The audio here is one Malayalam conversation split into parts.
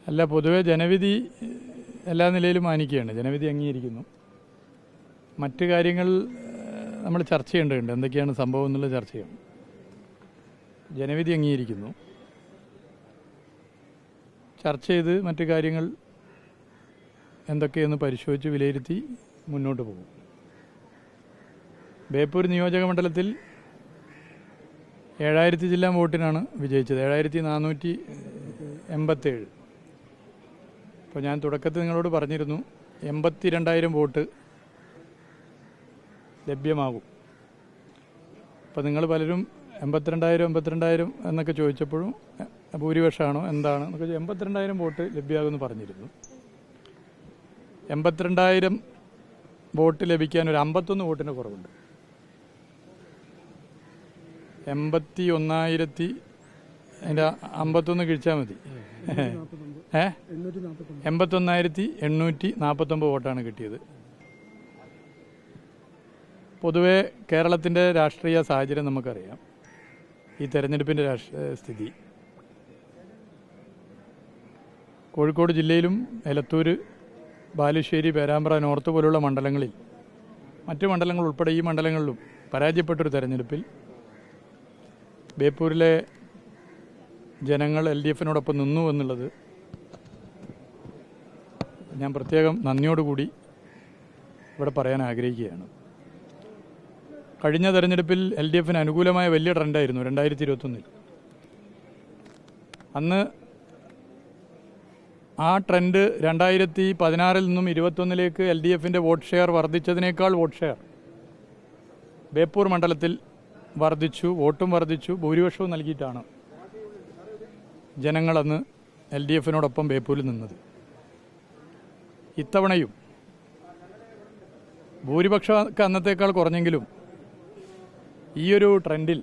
അല്ല, പൊതുവെ ജനവിധി എല്ലാ നിലയിലും മാനിക്കുകയാണ്. ജനവിധി അംഗീകരിക്കുന്നു. മറ്റു കാര്യങ്ങൾ നമ്മൾ ചർച്ച ചെയ്യേണ്ടതുണ്ട്. എന്തൊക്കെയാണ് സംഭവം എന്നുള്ള ചർച്ച ചെയ്യണം. ജനവിധി അംഗീകരിക്കുന്നു. ചർച്ച ചെയ്ത് മറ്റു കാര്യങ്ങൾ എന്തൊക്കെയെന്ന് പരിശോധിച്ച് വിലയിരുത്തി മുന്നോട്ട് പോകും. ബേപ്പൂർ നിയോജക മണ്ഡലത്തിൽ 7000 ജില്ലാ വോട്ടിനാണ് വിജയിച്ചത്. 7487. അപ്പോൾ ഞാൻ തുടക്കത്തിൽ നിങ്ങളോട് പറഞ്ഞിരുന്നു 82,000 വോട്ട് ലഭ്യമാകും. അപ്പോൾ നിങ്ങൾ പലരും 82,000 എന്നൊക്കെ ചോദിച്ചപ്പോഴും ഭൂരിപക്ഷമാണോ എന്താണ് എന്നൊക്കെ 82,000 വോട്ട് ലഭ്യമാകുമെന്ന് പറഞ്ഞിരുന്നു. 82,000 വോട്ട് ലഭിക്കാൻ ഒരു 51 വോട്ടിന് കുറവുണ്ട്. 81,000 അതിൻ്റെ 51 കിഴിച്ചാൽ മതി. 81,849 വോട്ടാണ് കിട്ടിയത്. പൊതുവെ കേരളത്തിൻ്റെ രാഷ്ട്രീയ സാഹചര്യം നമുക്കറിയാം. ഈ തെരഞ്ഞെടുപ്പിൻ്റെ സ്ഥിതി കോഴിക്കോട് ജില്ലയിലും എലത്തൂർ, ബാലുശ്ശേരി, പേരാമ്പ്ര നോർത്ത് പോലുള്ള മണ്ഡലങ്ങളിൽ, മറ്റു മണ്ഡലങ്ങൾ ഉൾപ്പെടെ ഈ മണ്ഡലങ്ങളിലും പരാജയപ്പെട്ടൊരു തെരഞ്ഞെടുപ്പിൽ ബേപ്പൂരിലെ ജനങ്ങൾ LDFനോടൊപ്പം നിന്നു എന്നുള്ളത് ഞാൻ പ്രത്യേകം നന്ദിയോടുകൂടി ഇവിടെ പറയാൻ ആഗ്രഹിക്കുകയാണ്. കഴിഞ്ഞ തെരഞ്ഞെടുപ്പിൽ LDFന് അനുകൂലമായ വലിയ ട്രെൻഡായിരുന്നു 2021. അന്ന് ആ ട്രെൻഡ് 2016 നിന്നും 2021 LDFൻ്റെ വോട്ട് ഷെയർ വർദ്ധിച്ചതിനേക്കാൾ വോട്ട് ഷെയർ ബേപ്പൂർ മണ്ഡലത്തിൽ വർദ്ധിച്ചു. വോട്ടും വർദ്ധിച്ചു, ഭൂരിപക്ഷവും നൽകിയിട്ടാണ് ജനങ്ങളന്ന് LDFനോടൊപ്പം ബേപ്പൂരിൽ നിന്നത്. ഇത്തവണയും ഭൂരിപക്ഷമൊക്കെ അന്നത്തേക്കാൾ കുറഞ്ഞെങ്കിലും ഈയൊരു ട്രെൻഡിൽ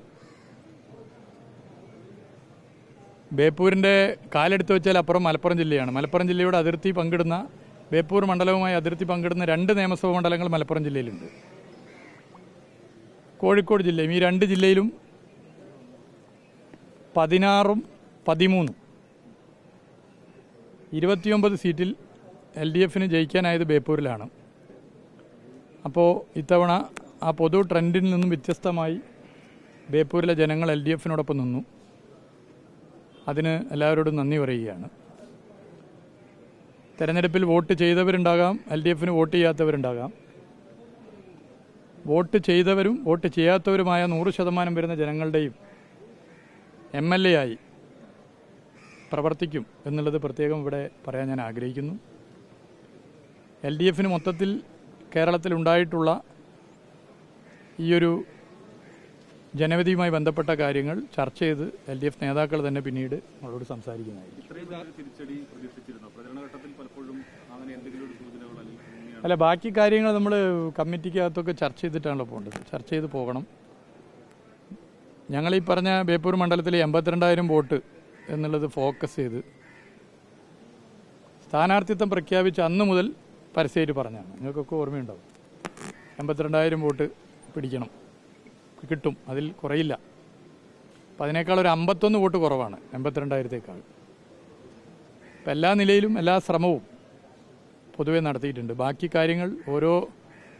ബേപ്പൂരിൻ്റെ കാലെടുത്ത് വെച്ചാൽ അപ്പുറം മലപ്പുറം ജില്ലയാണ്. മലപ്പുറം ജില്ലയുടെ അതിർത്തി പങ്കിടുന്ന, ബേപ്പൂർ മണ്ഡലവുമായി അതിർത്തി പങ്കിടുന്ന 2 നിയമസഭാ മണ്ഡലങ്ങൾ മലപ്പുറം ജില്ലയിലുണ്ട്. കോഴിക്കോട് ജില്ലയും, ഈ 2 ജില്ലയിലും 16ഉം 13ഉം 29 സീറ്റിൽ LDFന് ജയിക്കാനായത് ബേപ്പൂരിലാണ്. അപ്പോൾ ഇത്തവണ ആ പൊതു ട്രെൻഡിൽ നിന്നും വ്യത്യസ്തമായി ബേപ്പൂരിലെ ജനങ്ങൾ LDFനോടൊപ്പം നിന്നു. അതിന് എല്ലാവരോടും നന്ദി പറയുകയാണ്. തെരഞ്ഞെടുപ്പിൽ വോട്ട് ചെയ്തവരുണ്ടാകാം, LDFന് വോട്ട് ചെയ്യാത്തവരുണ്ടാകാം. വോട്ട് ചെയ്തവരും വോട്ട് ചെയ്യാത്തവരുമായ 100% വരുന്ന ജനങ്ങളുടെയും MLA ആയി പ്രവർത്തിക്കും എന്നുള്ളത് പ്രത്യേകം ഇവിടെ പറയാൻ ഞാൻ ആഗ്രഹിക്കുന്നു. LDFന് മൊത്തത്തിൽ കേരളത്തിലുണ്ടായിട്ടുള്ള ഈയൊരു ജനവിധിയുമായി ബന്ധപ്പെട്ട കാര്യങ്ങൾ ചർച്ച ചെയ്ത് LDF നേതാക്കൾ തന്നെ പിന്നീട് നമ്മളോട് സംസാരിക്കുന്നതായിരിക്കും. അല്ല, ബാക്കി കാര്യങ്ങൾ നമ്മൾ കമ്മിറ്റിക്കകത്തൊക്കെ ചർച്ച ചെയ്തിട്ടാണല്ലോ പോകേണ്ടത്. ചർച്ച ചെയ്ത് പോകണം. ഞങ്ങളീ പറഞ്ഞ ബേപ്പൂർ മണ്ഡലത്തിൽ 82,000 വോട്ട് എന്നുള്ളത് ഫോക്കസ് ചെയ്ത് സ്ഥാനാർത്ഥിത്വം പ്രഖ്യാപിച്ച അന്ന് മുതൽ പരസ്യമായിട്ട് പറഞ്ഞാണ്. നിങ്ങൾക്കൊക്കെ ഓർമ്മയുണ്ടാവും. 82,000 വോട്ട് പിടിക്കണം, കിട്ടും, അതിൽ കുറയില്ല. അപ്പം അതിനേക്കാൾ ഒരു 51 വോട്ട് കുറവാണ് 82,000-ത്തേക്കാൾ. അപ്പം എല്ലാ നിലയിലും എല്ലാ ശ്രമവും പൊതുവെ നടത്തിയിട്ടുണ്ട്. ബാക്കി കാര്യങ്ങൾ ഓരോ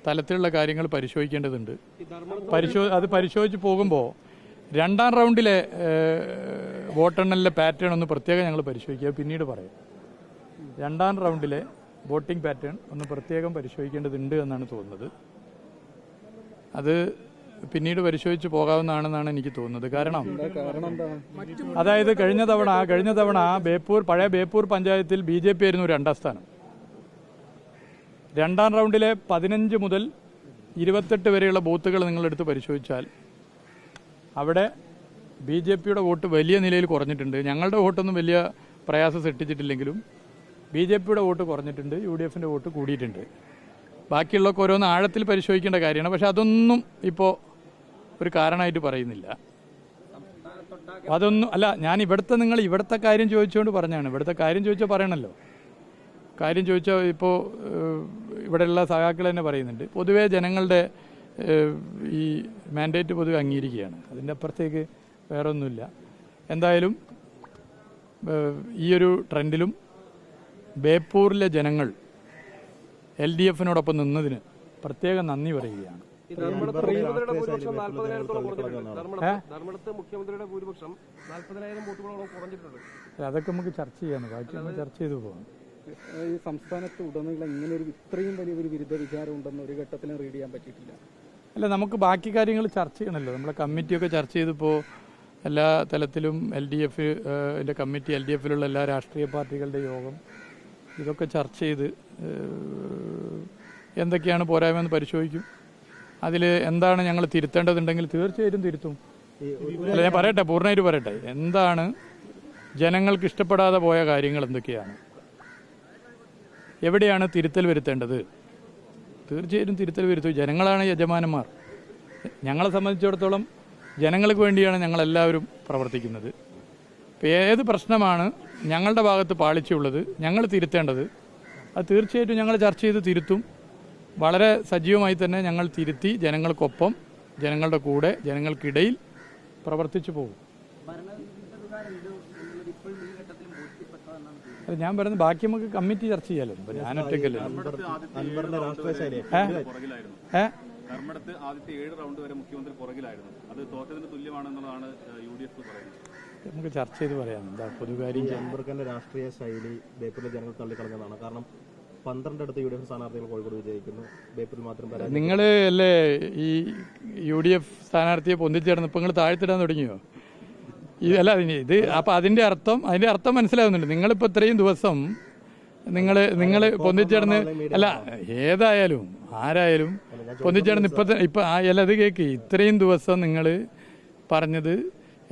തലത്തിലുള്ള കാര്യങ്ങൾ പരിശോധിക്കേണ്ടതുണ്ട്. അത് പരിശോധിച്ച് പോകുമ്പോൾ 2ാം റൗണ്ടിലെ വോട്ടെണ്ണലിലെ പാറ്റേൺ ഒന്ന് പ്രത്യേകം ഞങ്ങൾ പരിശോധിക്കുക, പിന്നീട് പറയാം. 2ാം റൗണ്ടിലെ വോട്ടിംഗ് പാറ്റേൺ ഒന്ന് പ്രത്യേകം പരിശോധിക്കേണ്ടതുണ്ട് എന്നാണ് തോന്നുന്നത്. അത് പിന്നീട് പരിശോധിച്ച് പോകാവുന്നതാണെന്നാണ് എനിക്ക് തോന്നുന്നത്. കാരണം അതായത് കഴിഞ്ഞ തവണ പഴയ ബേപ്പൂർ പഞ്ചായത്തിൽ BJP ആയിരുന്നു 2ാം സ്ഥാനം. 2ാം റൗണ്ടിലെ 15 മുതൽ 28 വരെയുള്ള ബൂത്തുകൾ നിങ്ങളെടുത്ത് പരിശോധിച്ചാൽ അവിടെ BJPയുടെ വോട്ട് വലിയ നിലയിൽ കുറഞ്ഞിട്ടുണ്ട്. ഞങ്ങളുടെ വോട്ടൊന്നും വലിയ പ്രയാസം സൃഷ്ടിച്ചിട്ടില്ലെങ്കിലും BJPയുടെ വോട്ട് കുറഞ്ഞിട്ടുണ്ട്, UDFൻ്റെ വോട്ട് കൂടിയിട്ടുണ്ട്. ബാക്കിയുള്ളതൊക്കെ ഓരോന്ന് ആഴത്തിൽ പരിശോധിക്കേണ്ട കാര്യമാണ്. പക്ഷെ അതൊന്നും ഇപ്പോൾ ഒരു കാരണമായിട്ട് പറയുന്നില്ല. അതൊന്നും അല്ല, ഞാൻ ഇവിടുത്തെ കാര്യം ചോദിച്ചുകൊണ്ട് പറഞ്ഞാണ്. ഇവിടുത്തെ കാര്യം ചോദിച്ചാൽ പറയണമല്ലോ. കാര്യം ചോദിച്ചാൽ ഇപ്പോൾ ഇവിടെയുള്ള സഖാക്കൾ തന്നെ പറയുന്നുണ്ട്. പൊതുവേ ജനങ്ങളുടെ ഈ മാൻഡേറ്റ് പൊതുവെ അംഗീകരിക്കുകയാണ്. അതിൻ്റെ അപ്പുറത്തേക്ക് വേറെ ഒന്നുമില്ല. എന്തായാലും ഈയൊരു ട്രെൻഡിലും ബേപ്പൂരിലെ ജനങ്ങൾ LDF-നോടൊപ്പം നിന്നതിന് പ്രത്യേകം നന്ദി പറയുകയാണ്. അതൊക്കെ നമുക്ക് ചർച്ച ചെയ്യാം, ബാക്കി നമ്മൾ ചർച്ച ചെയ്തു പോകാം. ഈ സംസ്ഥാനത്ത് ഉടനീളം ഇങ്ങനെ ഇത്രയും വലിയൊരു വിരുദ്ധ വിചാരം ഉണ്ടെന്ന് ഒരു ഘട്ടത്തിലും റീഡ് ചെയ്യാൻ പറ്റിയിട്ടില്ല. അല്ല, നമുക്ക് ബാക്കി കാര്യങ്ങൾ ചർച്ച ചെയ്യണമല്ലോ. നമ്മളെ കമ്മിറ്റിയൊക്കെ ചർച്ച ചെയ്തപ്പോൾ എല്ലാ തലത്തിലും LDF-ൻ്റെ കമ്മിറ്റി, LDF-ലുള്ള എല്ലാ രാഷ്ട്രീയ പാർട്ടികളുടെ യോഗം, ഇതൊക്കെ ചർച്ച ചെയ്ത് എന്തൊക്കെയാണ് പോരായ്മയെന്ന് പരിശോധിക്കും. അതിൽ എന്താണ് ഞങ്ങൾ തിരുത്തേണ്ടതുണ്ടെങ്കിൽ തീർച്ചയായിട്ടും തിരുത്തും. അല്ല, ഞാൻ പറയട്ടെ, പൂർണ്ണമായിട്ട് പറയട്ടെ, എന്താണ് ജനങ്ങൾക്ക് ഇഷ്ടപ്പെടാതെ പോയ കാര്യങ്ങൾ എന്തൊക്കെയാണ്, എവിടെയാണ് തിരുത്തൽ വരുത്തേണ്ടത്, തീർച്ചയായിട്ടും തിരുത്തൽ വരുത്തും. ജനങ്ങളാണ് യജമാനന്മാർ. ഞങ്ങളെ സംബന്ധിച്ചിടത്തോളം ജനങ്ങൾക്ക് വേണ്ടിയാണ് ഞങ്ങളെല്ലാവരും പ്രവർത്തിക്കുന്നത്. ഇപ്പോൾ ഏത് പ്രശ്നമാണ് ഞങ്ങളുടെ ഭാഗത്ത് പാളിച്ചുള്ളത്, ഞങ്ങൾ തിരുത്തേണ്ടത്, അത് തീർച്ചയായിട്ടും ഞങ്ങൾ ചർച്ച ചെയ്ത് തിരുത്തും. വളരെ സജീവമായി തന്നെ ഞങ്ങൾ തിരുത്തി ജനങ്ങൾക്കൊപ്പം, ജനങ്ങളുടെ കൂടെ, ജനങ്ങൾക്കിടയിൽ പ്രവർത്തിച്ചു പോകും. അത് ഞാൻ പറയുന്നത് ബാക്കി നമുക്ക് കമ്മിറ്റി ചർച്ച ചെയ്യാലോ. ഞാൻ ഒറ്റയ്ക്കല്ലേ. ധർമ്മടത്ത് ആദ്യത്തെ 7 റൗണ്ട് വരെ മുഖ്യമന്ത്രി പുറകിലായിരുന്നു. അത് തോറ്റതിന് തുല്യമാണെന്നുള്ളതാണ് UDF പറയുന്നത്. നമുക്ക് ചർച്ച ചെയ്ത് പറയാം. എന്താ പൊതുകാര്യം. അൻവർഖാന്റെ രാഷ്ട്രീയ ശൈലി ബേപ്പൂരിലെ ജനങ്ങൾ തള്ളിക്കളഞ്ഞതാണ്. കാരണം 12 അടുത്ത് UDF സ്ഥാനാർത്ഥികൾ കോഴിക്കോട് വിജയിക്കുന്നു, ബേപ്പൂരിൽ മാത്രം. നിങ്ങൾ അല്ലേ ഈ UDF സ്ഥാനാർത്ഥിയെ പൊന്തിച്ചേർന്ന് ഇപ്പം നിങ്ങൾ താഴ്ത്തിടാൻ തുടങ്ങിയോ? അല്ല, ഇത് അപ്പം അതിൻ്റെ അർത്ഥം മനസ്സിലാവുന്നുണ്ട്. നിങ്ങളിപ്പോൾ ഇത്രയും ദിവസം നിങ്ങൾ പൊന്തിച്ചേർന്ന്, അല്ല ഏതായാലും ആരായാലും പൊന്തിച്ചേർന്ന് ഇപ്പം അല്ല, അത് കേൾക്ക്, ഇത്രയും ദിവസം നിങ്ങൾ പറഞ്ഞത്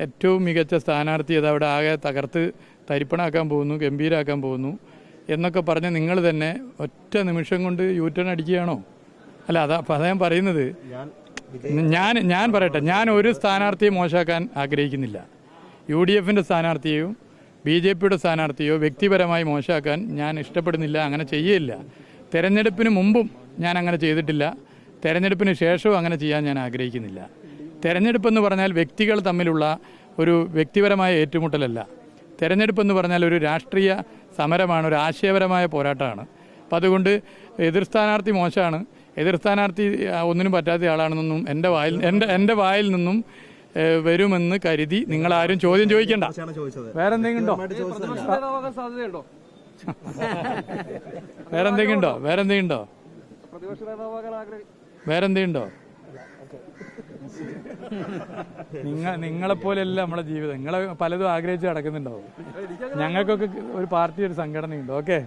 ഏറ്റവും മികച്ച സ്ഥാനാർത്ഥി അതവിടെ ആകെ തകർത്ത് തരിപ്പണാക്കാൻ പോകുന്നു, ഗംഭീരാക്കാൻ പോകുന്നു എന്നൊക്കെ പറഞ്ഞ് നിങ്ങൾ തന്നെ ഒറ്റ നിമിഷം കൊണ്ട് U-turn അടിക്കുകയാണോ? അല്ല, അതാ ഞാൻ പറയുന്നത്. ഞാൻ പറയട്ടെ, ഞാൻ ഒരു സ്ഥാനാർത്ഥിയെ മോശമാക്കാൻ ആഗ്രഹിക്കുന്നില്ല. UDF-ൻ്റെ സ്ഥാനാർത്ഥിയെയും BJP-യുടെ സ്ഥാനാർത്ഥിയോ വ്യക്തിപരമായി മോശമാക്കാൻ ഞാൻ ഇഷ്ടപ്പെടുന്നില്ല, അങ്ങനെ ചെയ്യില്ല. തെരഞ്ഞെടുപ്പിന് മുമ്പും ഞാൻ അങ്ങനെ ചെയ്തിട്ടില്ല, തെരഞ്ഞെടുപ്പിന് ശേഷവും അങ്ങനെ ചെയ്യാൻ ഞാൻ ആഗ്രഹിക്കുന്നില്ല. തെരഞ്ഞെടുപ്പെന്ന് പറഞ്ഞാൽ വ്യക്തികൾ തമ്മിലുള്ള ഒരു വ്യക്തിപരമായ ഏറ്റുമുട്ടലല്ല. തെരഞ്ഞെടുപ്പെന്ന് പറഞ്ഞാൽ ഒരു രാഷ്ട്രീയ സമരമാണ്, ഒരു ആശയപരമായ പോരാട്ടമാണ്. അപ്പം അതുകൊണ്ട് എതിർ സ്ഥാനാർത്ഥി മോശമാണ്, എതിർ സ്ഥാനാർത്ഥി ഒന്നിനും പറ്റാത്ത ആളാണെന്നൊന്നും എൻ്റെ വായിൽ നിന്നും വരുമെന്ന് കരുതി നിങ്ങളാരും ചോദ്യം ചോദിക്കണ്ട. വേറെന്തെങ്കിലും ഉണ്ടോ? നിങ്ങളെപ്പോലെയല്ല നമ്മളെ ജീവിതം. നിങ്ങളെ പലതും ആഗ്രഹിച്ച് നടക്കുന്നുണ്ടാവും. ഞങ്ങൾക്കൊക്കെ ഒരു പാർട്ടി, ഒരു സംഘടനയുണ്ട്. ഓക്കെ.